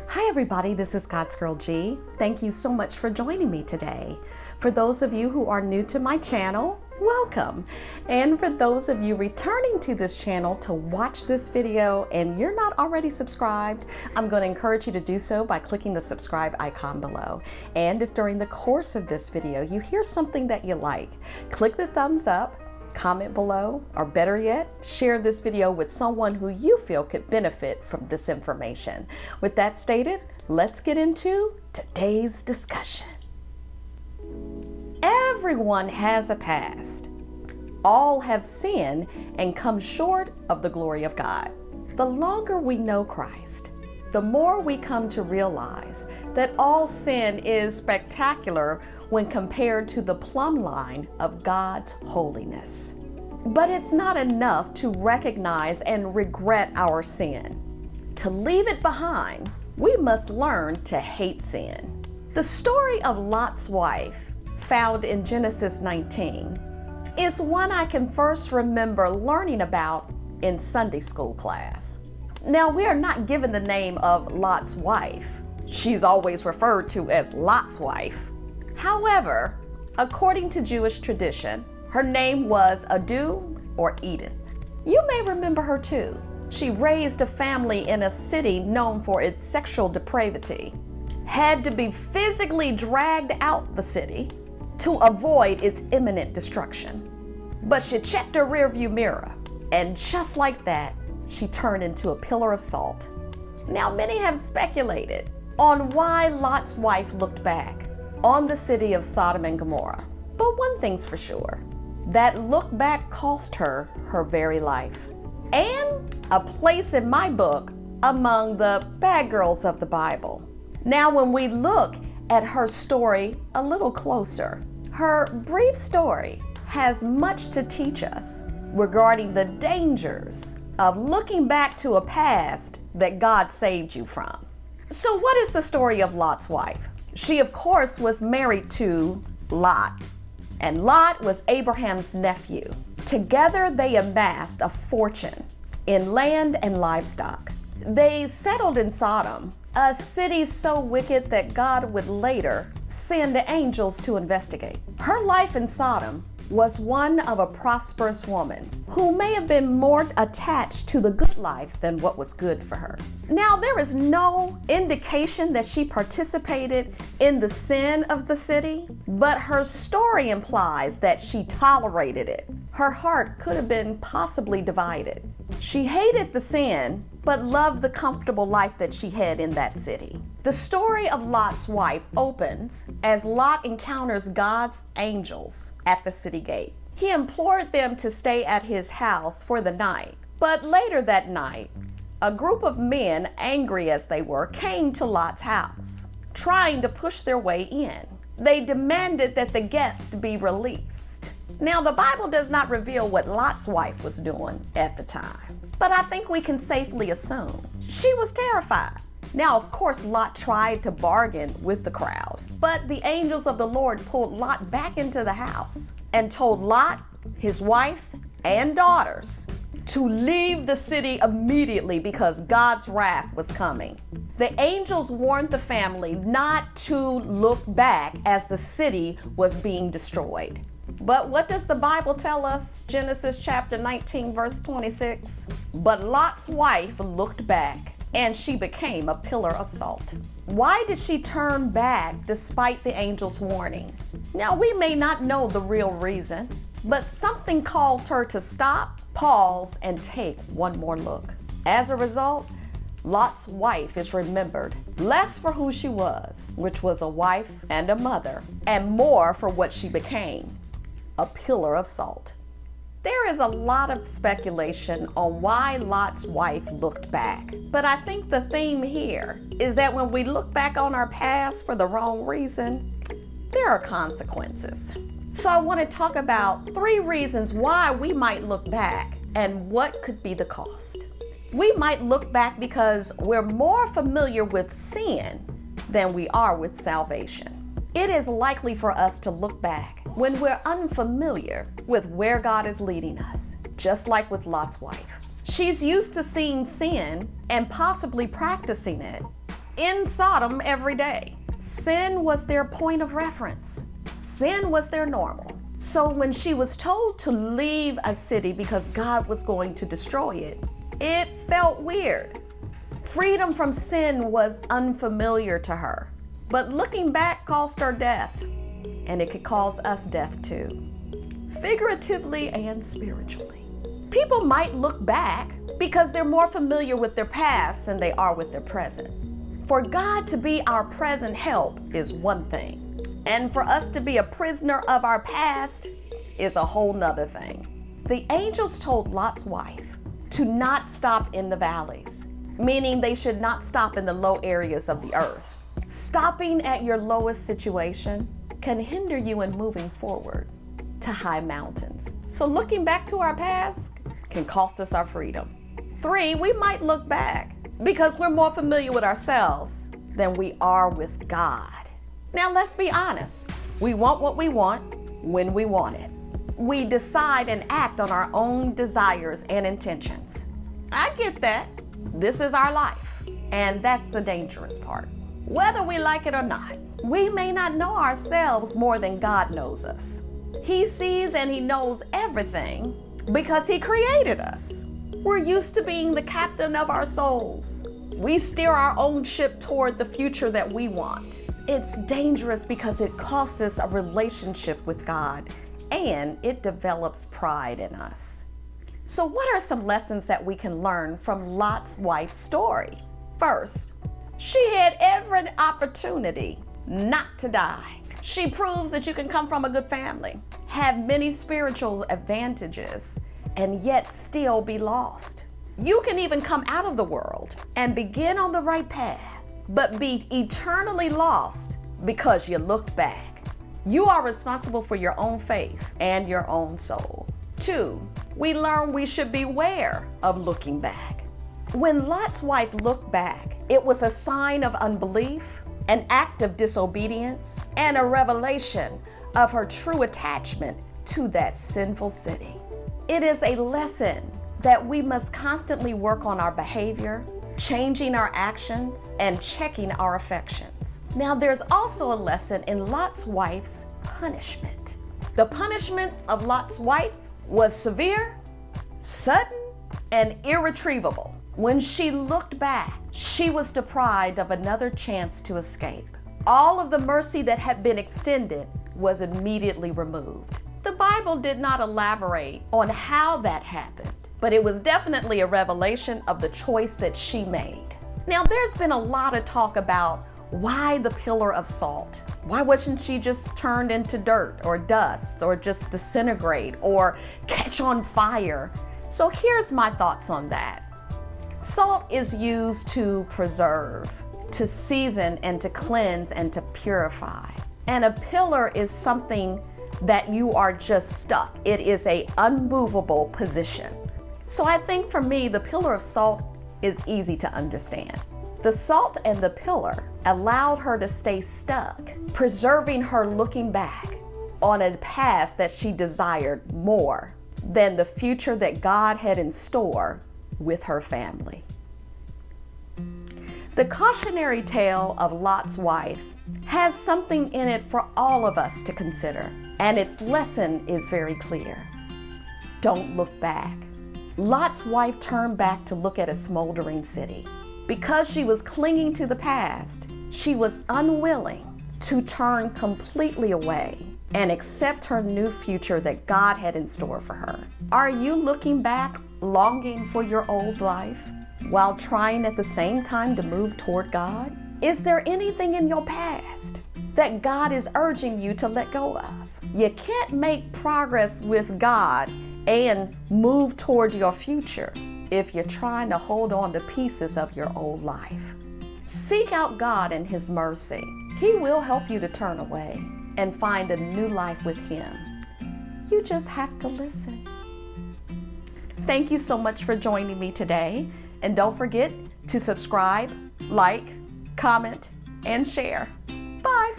Hi everybody, this is godsgirlg. Thank you so much for joining me today. For those of you who are new to my channel, welcome. And for those of you returning to this channel to watch this video and you're not already subscribed, I'm going to encourage you to do so by clicking the subscribe icon below. And if during the course of this video you hear something that you like, click the thumbs up, comment below, or better yet, share this video with someone who you feel could benefit from this information. With that stated, let's get into today's discussion. Everyone has a past. All have sinned and come short of the glory of God. The longer we know Christ, the more we come to realize that all sin is spectacular when compared to the plumb line of God's holiness. But it's not enough to recognize and regret our sin. To leave it behind, we must learn to hate sin. The story of Lot's wife, found in Genesis 19, is one I can first remember learning about in Sunday school class. Now, we are not given the name of Lot's wife. She's always referred to as Lot's wife. However, according to Jewish tradition, her name was Adu or Edith. You may remember her too. She raised a family in a city known for its sexual depravity, had to be physically dragged out the city to avoid its imminent destruction. But she checked her rearview mirror, and just like that, she turned into a pillar of salt. Now, many have speculated on why Lot's wife looked back on the city of Sodom and Gomorrah. But one thing's for sure, that look back cost her her very life, and a place in my book among the bad girls of the Bible. Now, when we look at her story a little closer, her brief story has much to teach us regarding the dangers of looking back to a past that God saved you from. So what is the story of Lot's wife? She, of course, was married to Lot, and Lot was Abraham's nephew. Together, they amassed a fortune in land and livestock. They settled in Sodom, a city so wicked that God would later send angels to investigate. Her life in Sodom was one of a prosperous woman who may have been more attached to the good life than what was good for her. Now, there is no indication that she participated in the sin of the city, but her story implies that she tolerated it. Her heart could have been possibly divided. She hated the sin, but loved the comfortable life that she had in that city. The story of Lot's wife opens as Lot encounters God's angels at the city gate. He implored them to stay at his house for the night. But later that night, a group of men, angry as they were, came to Lot's house, trying to push their way in. They demanded that the guests be released. Now, the Bible does not reveal what Lot's wife was doing at the time, but I think we can safely assume she was terrified. Now, of course, Lot tried to bargain with the crowd, but the angels of the Lord pulled Lot back into the house and told Lot, his wife, and daughters to leave the city immediately because God's wrath was coming. The angels warned the family not to look back as the city was being destroyed. But what does the Bible tell us? Genesis chapter 19, verse 26. But Lot's wife looked back, and she became a pillar of salt. Why did she turn back despite the angel's warning? Now, we may not know the real reason, but something caused her to stop, pause, and take one more look. As a result, Lot's wife is remembered less for who she was, which was a wife and a mother, and more for what she became, a pillar of salt. There is a lot of speculation on why Lot's wife looked back, but I think the theme here is that when we look back on our past for the wrong reason, there are consequences. So I want to talk about 3 reasons why we might look back and what could be the cost. We might look back because we're more familiar with sin than we are with salvation. It is likely for us to look back when we're unfamiliar with where God is leading us, just like with Lot's wife. She's used to seeing sin and possibly practicing it, in Sodom every day. Sin was their point of reference. Sin was their normal. So when she was told to leave a city because God was going to destroy it, it felt weird. Freedom from sin was unfamiliar to her. But looking back cost her death, and it could cause us death too, figuratively and spiritually. People might look back because they're more familiar with their past than they are with their present. For God to be our present help is one thing, and for us to be a prisoner of our past is a whole nother thing. The angels told Lot's wife to not stop in the valleys, meaning they should not stop in the low areas of the earth. Stopping at your lowest situation can hinder you in moving forward to high mountains. So looking back to our past can cost us our freedom. 3, we might look back because we're more familiar with ourselves than we are with God. Now let's be honest. We want what we want when we want it. We decide and act on our own desires and intentions. I get that. This is our life, and that's the dangerous part. Whether we like it or not, we may not know ourselves more than God knows us. He sees and He knows everything because He created us. We're used to being the captain of our souls. We steer our own ship toward the future that we want. It's dangerous because it costs us a relationship with God, and it develops pride in us. So what are some lessons that we can learn from Lot's wife's story? First, she had every opportunity not to die. She proves that you can come from a good family, have many spiritual advantages, and yet still be lost. You can even come out of the world and begin on the right path, but be eternally lost because you looked back. You are responsible for your own faith and your own soul. 2, we learn we should beware of looking back. When Lot's wife looked back, it was a sign of unbelief, an act of disobedience, and a revelation of her true attachment to that sinful city. It is a lesson that we must constantly work on our behavior, changing our actions, and checking our affections. Now, there's also a lesson in Lot's wife's punishment. The punishment of Lot's wife was severe, sudden, and irretrievable. When she looked back, she was deprived of another chance to escape. All of the mercy that had been extended was immediately removed. The Bible did not elaborate on how that happened, but it was definitely a revelation of the choice that she made. Now, there's been a lot of talk about why the pillar of salt? Why wasn't she just turned into dirt or dust or just disintegrate or catch on fire? So here's my thoughts on that. Salt is used to preserve, to season, and to cleanse and to purify. And a pillar is something that you are just stuck. It is an unmovable position. So I think for me, the pillar of salt is easy to understand. The salt and the pillar allowed her to stay stuck, preserving her looking back on a past that she desired more than the future that God had in store with her family. The cautionary tale of Lot's wife has something in it for all of us to consider, and its lesson is very clear. Don't look back. Lot's wife turned back to look at a smoldering city. Because she was clinging to the past, she was unwilling to turn completely away and accept her new future that God had in store for her. Are you looking back, longing for your old life, while trying at the same time to move toward God? Is there anything in your past that God is urging you to let go of? You can't make progress with God and move toward your future if you're trying to hold on to pieces of your old life. Seek out God and His mercy. He will help you to turn away and find a new life with Him. You just have to listen. Thank you so much for joining me today. And don't forget to subscribe, like, comment, and share. Bye.